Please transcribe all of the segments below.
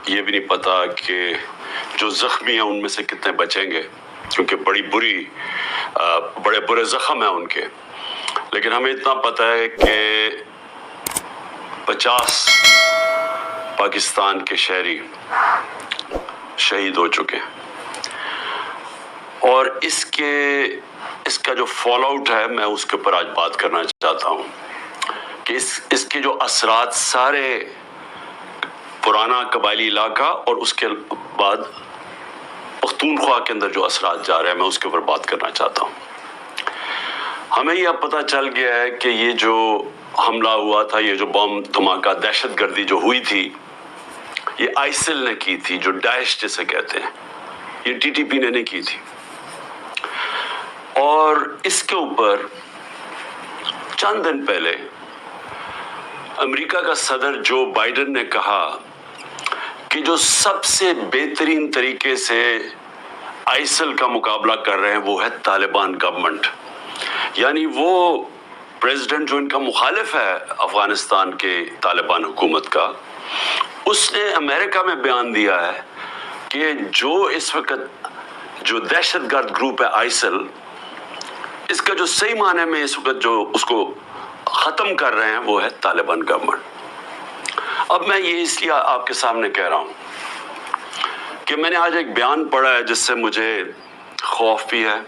یہ بھی نہیں پتا کہ جو زخمی ہیں ان میں سے کتنے بچیں گے، کیونکہ بڑے برے زخم ہیں ان کے. لیکن ہمیں اتنا پتا ہے کہ 50 پاکستان کے شہری شہید ہو چکے ہیں. اور اس کا جو فال آؤٹ ہے، میں اس کے اوپر آج بات کرنا چاہتا ہوں کہ اس کے جو اثرات سارے پرانا قبائلی علاقہ اور اس کے بعد پختونخوا کے اندر جو اثرات جا رہے ہیں، میں اس کے اوپر بات کرنا چاہتا ہوں. ہمیں یہ اب پتہ چل گیا ہے کہ یہ جو حملہ ہوا تھا، یہ جو بم دھماکہ دہشت گردی جو ہوئی تھی، یہ آئیسل نے کی تھی، جو داعش جسے کہتے ہیں. یہ ٹی ٹی پی نے نہیں کی تھی. اور اس کے اوپر چند دن پہلے امریکہ کا صدر جو بائیڈن نے کہا کہ جو سب سے بہترین طریقے سے آئیسل کا مقابلہ کر رہے ہیں وہ ہے طالبان گورنمنٹ. یعنی وہ پریزیڈنٹ جو ان کا مخالف ہے افغانستان کے طالبان حکومت کا، اس نے امریکہ میں بیان دیا ہے کہ جو اس وقت جو دہشت گرد گروپ ہے آئیسل، اس کا جو صحیح معنی میں اس وقت جو اس کو ختم کر رہے ہیں وہ ہے طالبان گورنمنٹ. اب میں یہ اس لیے آپ کے سامنے کہہ رہا ہوں کہ میں نے آج ایک بیان پڑھا ہے جس سے مجھے خوف بھی ہے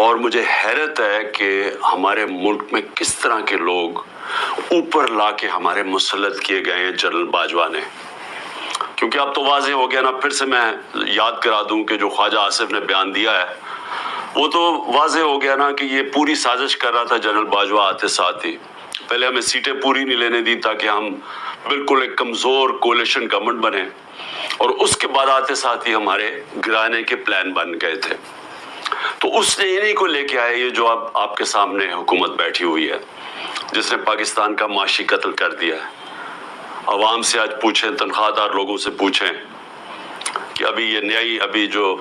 اور مجھے حیرت ہے کہ ہمارے ملک میں کس طرح کے لوگ اوپر لا کے ہمارے مسلط کیے گئے ہیں جنرل باجوہ نے. کیونکہ اب تو واضح ہو گیا نا، پھر سے میں یاد کرا دوں کہ جو خواجہ آصف نے بیان دیا ہے وہ تو واضح ہو گیا نا کہ یہ پوری سازش کر رہا تھا جنرل باجوہ آتے ساتھ ہی. پہلے ہمیں سیٹیں پوری نہیں لینے دی تاکہ ہم بالکل ایک کمزور کولیشن گورنمنٹ بنے، اور اس کے بعد آتے ساتھ ہی ہمارے گرانے کے پلان بن گئے تھے. تو اس نے انہی کو لے کے آئے یہ جو اب آپ کے سامنے حکومت بیٹھی ہوئی ہے، جس نے پاکستان کا معاشی قتل کر دیا ہے. عوام سے آج پوچھیں، تنخواہ دار لوگوں سے پوچھیں کہ ابھی جو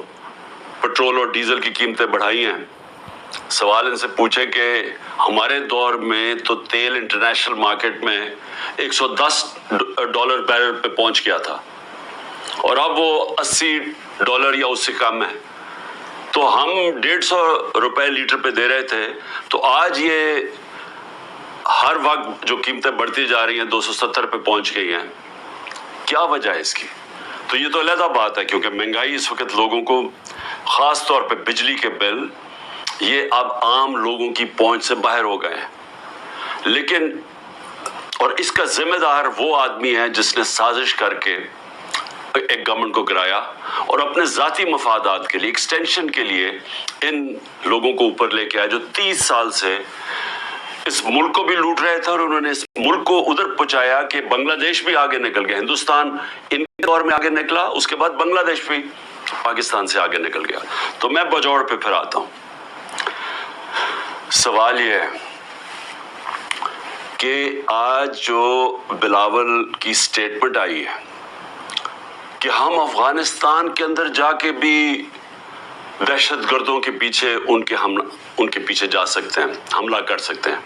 پٹرول اور ڈیزل کی قیمتیں بڑھائی ہیں، سوال ان سے پوچھیں کہ ہمارے دور میں تو تیل انٹرنیشنل مارکیٹ میں $110 بیرل پہ پہنچ گیا تھا اور اب وہ $80 یا اس سے کم ہے. تو ہم $150 لیٹر پہ دے رہے تھے، تو آج یہ ہر وقت جو قیمتیں بڑھتی جا رہی ہیں 270 پہ پہنچ گئی ہیں. کیا وجہ ہے اس کی؟ تو یہ تو علیحدہ بات ہے، کیونکہ مہنگائی اس وقت لوگوں کو، خاص طور پہ بجلی کے بل، یہ اب عام لوگوں کی پہنچ سے باہر ہو گئے ہیں. لیکن اور اس کا ذمہ دار وہ آدمی ہے جس نے سازش کر کے ایک گورنمنٹ کو گرایا اور اپنے ذاتی مفادات کے لیے، ایکسٹینشن کے لیے ان لوگوں کو اوپر لے کے آیا جو 30 سال سے اس ملک کو بھی لوٹ رہے تھے، اور انہوں نے اس ملک کو ادھر پہنچایا کہ بنگلہ دیش بھی آگے نکل گیا. ہندوستان ان کے دور میں آگے نکلا، اس کے بعد بنگلہ دیش بھی پاکستان سے آگے نکل گیا. تو میں بجوڑ پہ پھر آتا ہوں. سوال یہ ہے کہ آج جو بلاول کی سٹیٹمنٹ آئی ہے کہ ہم افغانستان کے اندر جا کے بھی دہشت گردوں کے پیچھے ان کے پیچھے جا سکتے ہیں، حملہ کر سکتے ہیں.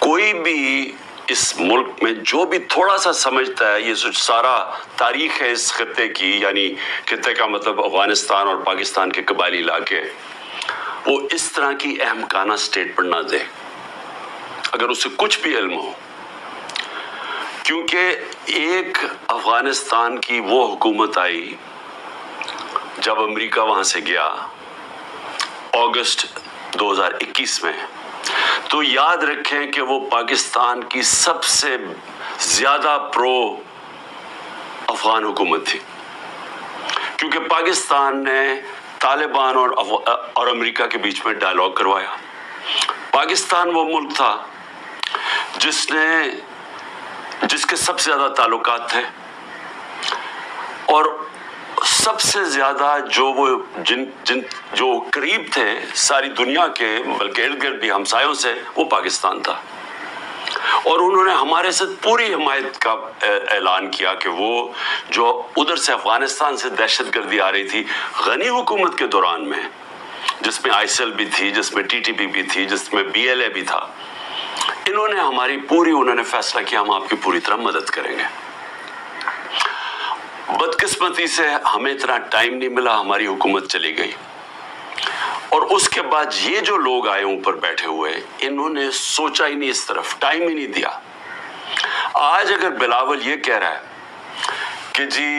کوئی بھی اس ملک میں جو بھی تھوڑا سا سمجھتا ہے، یہ سارا تاریخ ہے اس خطے کی، یعنی خطے کا مطلب افغانستان اور پاکستان کے قبائلی علاقے، وہ اس طرح کی احمقانہ سٹیٹمنٹ نہ دے اگر اسے کچھ بھی علم ہو. کیونکہ ایک افغانستان کی وہ حکومت آئی جب امریکہ وہاں سے گیا اگست 2021 میں، تو یاد رکھیں کہ وہ پاکستان کی سب سے زیادہ پرو افغان حکومت تھی، کیونکہ پاکستان نے طالبان اور امریکہ کے بیچ میں ڈائلاگ کروایا. پاکستان وہ ملک تھا جس کے سب سے زیادہ تعلقات تھے، اور سب سے زیادہ جو قریب تھے ساری دنیا کے، بلکہ ارد گرد بھی ہمسایوں سے، وہ پاکستان تھا. اور انہوں نے ہمارے سے پوری حمایت کا اعلان کیا کہ وہ جو ادھر سے افغانستان سے دہشت گردی آ رہی تھی غنی حکومت کے دوران میں، جس میں آئیسل بھی تھی، جس میں ٹی ٹی پی بھی تھی، جس میں BLA بھی تھا، انہوں نے فیصلہ کیا ہم آپ کی پوری طرح مدد کریں گے. بدقسمتی سے ہمیں اتنا ٹائم نہیں ملا, ہماری حکومت چلی گئی, اور اس کے بعد یہ جو لوگ آئے اوپر بیٹھے ہوئے, انہوں نے سوچا ہی نہیں اس طرف, ٹائم ہی نہیں دیا. آج اگر بلاول یہ کہہ رہا ہے کہ جی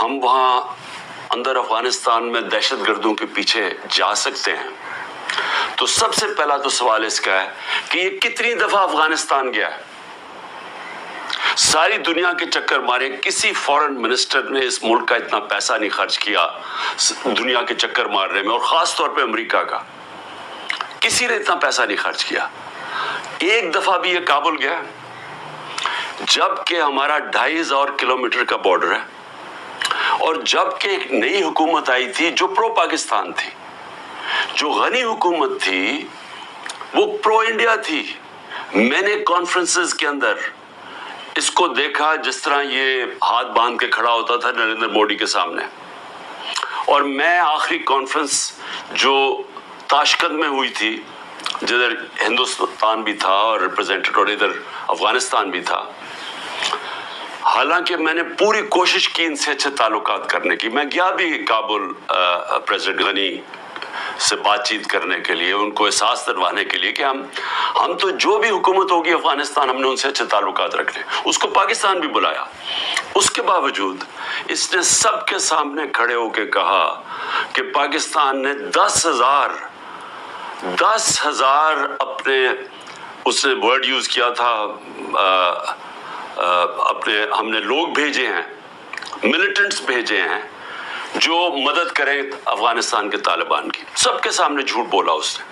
ہم وہاں اندر افغانستان میں دہشت گردوں کے پیچھے جا سکتے ہیں, تو سب سے پہلا تو سوال اس کا ہے کہ یہ کتنی دفعہ افغانستان گیا ہے؟ ساری دنیا کے چکر مارے, کسی فورن منسٹر نے اس ملک کا اتنا پیسہ نہیں خرچ کیا دنیا کے چکر مارنے میں, اور خاص طور پہ امریکہ کا کسی نے اتنا پیسہ نہیں خرچ کیا. ایک دفعہ بھی یہ کابل گیا جبکہ ہمارا 2500 کلومیٹر کا بارڈر ہے, اور جبکہ ایک نئی حکومت آئی تھی جو پرو پاکستان تھی, جو غنی حکومت تھی وہ پرو انڈیا تھی. میں نے کانفرنسز کے اندر اس کو دیکھا جس طرح یہ ہاتھ باندھ کے کھڑا ہوتا تھا نریندر موڈی کے سامنے, اور میں آخری کانفرنس جو تاشقند میں ہوئی تھی جدھر ہندوستان بھی تھا اور ریپرزینٹیڈ, اور ادھر افغانستان بھی تھا, حالانکہ میں نے پوری کوشش کی ان سے اچھے تعلقات کرنے کی. میں گیا بھی کابل پریزیڈنٹ غنی سے بات چیت کرنے کے لیے, ان کو احساس دلوانے کے لیے کہ ہم تو جو بھی حکومت ہوگی افغانستان, ہم نے ان سے اچھے تعلقات رکھنے. اس کو پاکستان بھی بلایا. اس کے باوجود اس نے سب کے سامنے کھڑے ہو کے کہا کہ پاکستان نے 10,000 اپنے, اس نے ورڈ یوز کیا تھا, اپنے ہم نے لوگ بھیجے ہیں, ملیٹنٹس بھیجے ہیں جو مدد کریں افغانستان کے طالبان کی. سب کے سامنے جھوٹ بولا اس نے.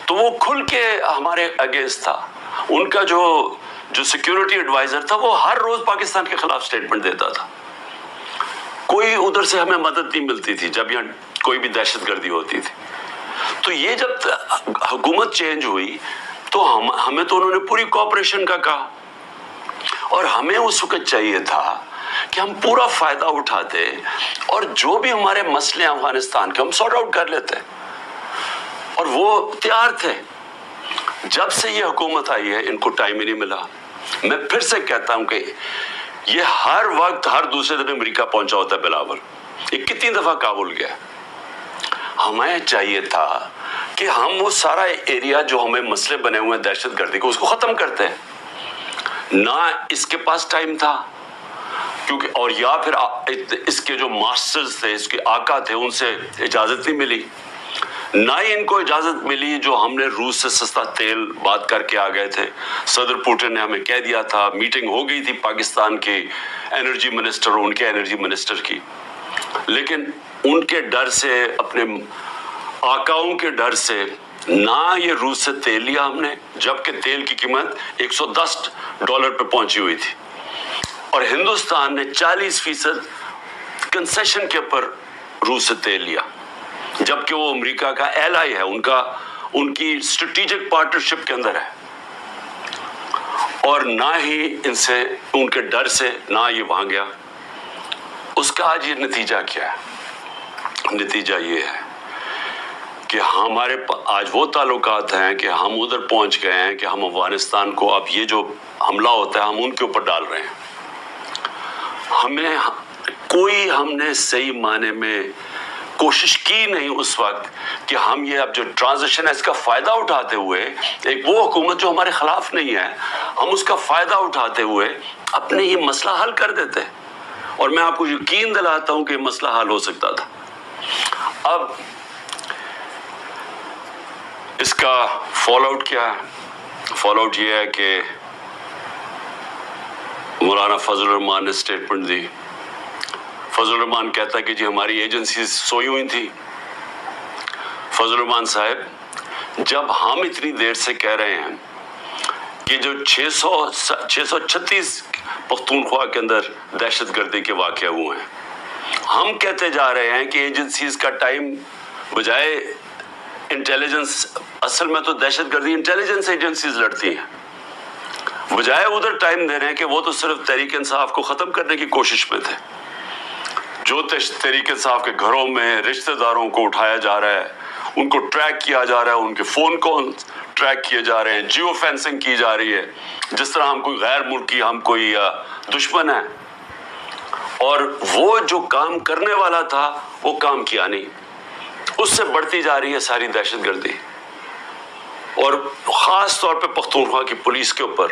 تو وہ کھل کے ہمارے اگینسٹ تھا. ان کا جو سیکیورٹی ایڈوائزر تھا وہ ہر روز پاکستان کے خلاف سٹیٹمنٹ دیتا تھا. کوئی ادھر سے ہمیں مدد نہیں ملتی تھی جب یہاں کوئی بھی دہشت گردی ہوتی تھی. تو یہ جب حکومت چینج ہوئی تو ہمیں تو انہوں نے پوری کوآپریشن کا کہا, اور ہمیں اس وقت چاہیے تھا کہ ہم پورا فائدہ اٹھاتے اور جو بھی ہمارے مسئلے ہیں افغانستان کے ہم سارٹ آؤٹ کر لیتے, اور وہ تیار تھے. جب سے یہ حکومت آئی ہے ان کو ٹائم ہی نہیں ملا. میں پھر سے کہتا ہوں کہ یہ ہر وقت ہر دوسرے دن امریکہ پہنچا ہوتا ہے بلاول. یہ کتنی دفعہ کابل گیا. ہمیں چاہیے تھا کہ ہم وہ سارا ایریا جو ہمیں مسئلے بنے ہوئے ہیں دہشت گردی کو, اس کو ختم کرتے ہیں. نہ اس کے پاس ٹائم تھا, کیونکہ اور یا پھر اس کے جو ماسٹرز تھے, اس کے آقا تھے, ان سے اجازت نہیں ملی. نہ ہی ان کو اجازت ملی جو ہم نے روس سے سستا تیل بات کر کے آ گئے تھے. صدر پوٹن نے ہمیں کہہ دیا تھا, میٹنگ ہو گئی تھی پاکستان کے انرجی منسٹر اور ان کے انرجی منسٹر کی, لیکن ان کے ڈر سے, اپنے آقاؤں کے ڈر سے نہ یہ روس سے تیل لیا ہم نے, جبکہ تیل کی قیمت $110 پہ پہنچی ہوئی تھی, اور ہندوستان نے 40% کنسیشن کے اوپر روس سے تیل لیا, جبکہ وہ امریکہ کا ایلائی ہے, ان کی اسٹریٹجک پارٹنرشپ کے اندر ہے. اور نہ ہی ان سے, ان کے ڈر سے نہ یہ وہاں گیا. اس کا آج یہ نتیجہ کیا ہے؟ نتیجہ یہ ہے کہ ہمارے آج وہ تعلقات ہیں کہ ہم ادھر پہنچ گئے ہیں کہ ہم افغانستان کو اب یہ جو حملہ ہوتا ہے ہم ان کے اوپر ڈال رہے ہیں. ہم نے صحیح معنی میں کوشش کی نہیں اس وقت کہ ہم یہ اب جو ٹرانزیشن ہے اس کا فائدہ اٹھاتے ہوئے, ایک وہ حکومت جو ہمارے خلاف نہیں ہے, ہم اس کا فائدہ اٹھاتے ہوئے اپنے یہ مسئلہ حل کر دیتے. اور میں آپ کو یقین دلاتا ہوں کہ یہ مسئلہ حل ہو سکتا تھا. اب اس کا فال آؤٹ کیا ہے؟ فال آؤٹ یہ ہے کہ مولانا فضل الرحمان نے سٹیٹمنٹ دی. فضل الرحمان کہتا ہے کہ جی ہماری ایجنسیز سوئی ہوئی تھی. فضل الرحمان صاحب, جب ہم اتنی دیر سے کہہ رہے ہیں کہ جو 636 پختونخوا کے اندر دہشت گردی کے واقعے ہوئے ہیں, ہم کہتے جا رہے ہیں کہ ایجنسیز کا ٹائم بجائے انٹیلیجنس, اصل میں تو دہشت گردی انٹیلیجنس ایجنسیز لڑتی ہیں, بجائے ادھر ٹائم دے رہے ہیں کہ وہ تو صرف تحریک انصاف کو ختم کرنے کی کوشش میں تھے. جو تحریک انصاف کے گھروں میں رشتہ داروں کو اٹھایا جا رہا ہے, ان کو ٹریک کیا جا رہا ہے, ان کے فون کال ٹریک کیے جا رہے ہیں, جیو فینسنگ کی جا رہی ہے, جس طرح ہم کوئی غیر ملکی, ہم کوئی دشمن ہیں. اور وہ جو کام کرنے والا تھا وہ کام کیا نہیں. اس سے بڑھتی جا رہی ہے ساری دہشت گردی, اور خاص طور پہ پختونخوا کی پولیس کے اوپر